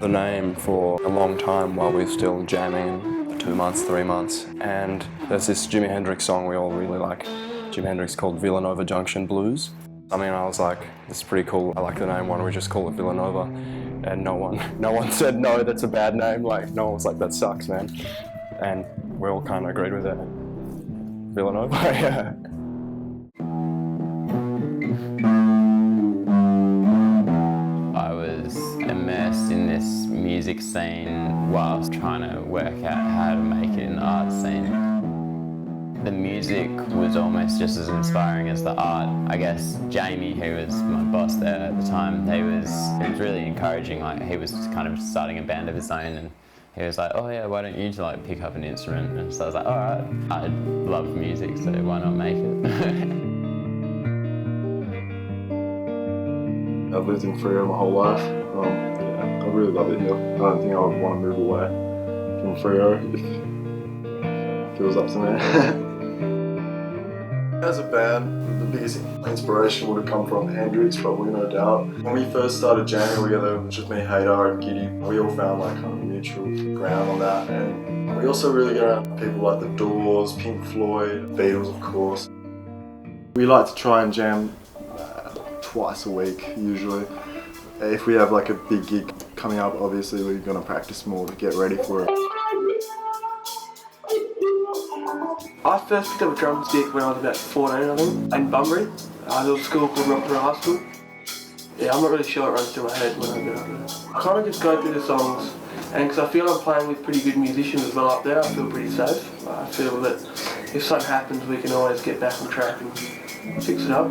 the name for a long time while we were still jamming, 2 months, 3 months. And there's this Jimi Hendrix song we all really like, Jimi Hendrix, called Villanova Junction Blues. I mean, I was like, this is pretty cool, I like the name, why don't we just call it Villanova? And no one said, no, that's a bad name. Like, no one was like, that sucks, man. And we all kind of agreed with it. Villanova, yeah. I was immersed in this music scene whilst trying to work out how to make it in the art scene. The music was almost just as inspiring as the art. I guess Jamie, who was my boss there at the time, he was really encouraging. Like, he was kind of starting a band of his own, and he was like, oh yeah, why don't you like pick up an instrument? And so I was like, all right, I love music, so why not make it? I've lived in Freo my whole life. Yeah, I really love it here. I don't think I would want to move away from Freo if it was up to me. As a band, the biggest inspiration would have come from Hendrix, probably, no doubt. When we first started jamming together, it was just me, Heidar and Giddy. We all found like kind of mutual ground on that, and we also really get around people like The Doors, Pink Floyd, Beatles, of course. We like to try and jam twice a week, usually. If we have like a big gig coming up, obviously we're going to practice more to get ready for it. I first picked up a drumstick when I was about 14, I think, in Bunbury. There was a school called Rockford High School. Yeah, I'm not really sure it runs through my head when I get up there. I kind of just go through the songs, and because I feel I'm playing with pretty good musicians as well up there, I feel pretty safe. I feel that if something happens, we can always get back on track and fix it up.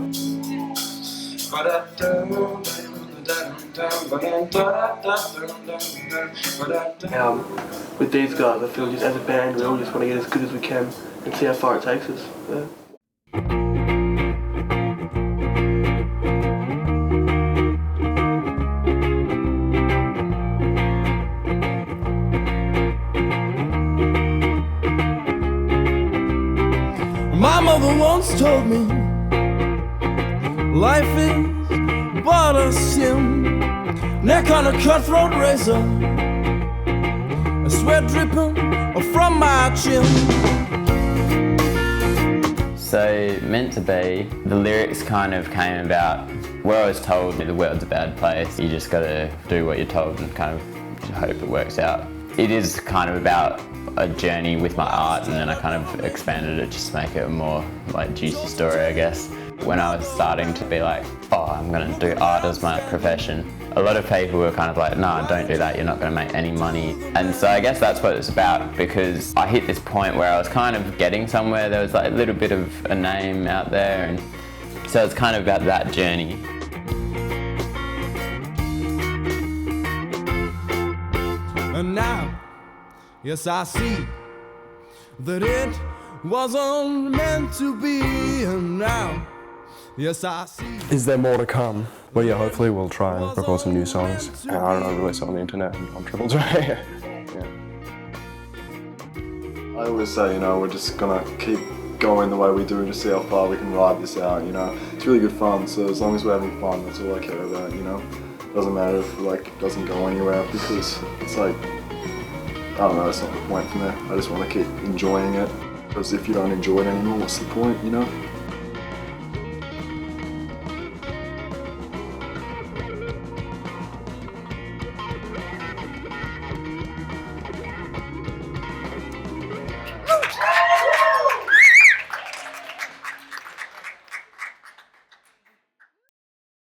With these guys, I feel just as a band, we all just want to get as good as we can and see how far it takes us. Yeah. My mother once told me life is but a sim, neck on a cutthroat razor, a sweat dripping from my chin. So, Meant to Be, the lyrics kind of came about where I was told the world's a bad place, you just gotta do what you're told and kind of hope it works out. It is kind of about a journey with my art, and then I kind of expanded it just to make it a more like juicy story, I guess. When I was starting to be like, oh, I'm gonna do art as my profession, a lot of people were kind of like, nah, don't do that, you're not gonna make any money. And so I guess that's what it's about, because I hit this point where I was kind of getting somewhere, there was like a little bit of a name out there, and so it's kind of about that journey. And now, yes, I see that it wasn't meant to be, and now, yes, I see. Is there more to come? Well, yeah, hopefully we'll try and record some new songs. And I don't know, release it on the internet and on Triple J. Yeah. I always say, you know, we're just gonna keep going the way we do and just see how far we can ride this out, you know. It's really good fun, so as long as we're having fun, that's all I care about, you know. Doesn't matter if it doesn't go anywhere, because it's like, I don't know, that's not the point for me. I just want to keep enjoying it, because if you don't enjoy it anymore, what's the point, you know?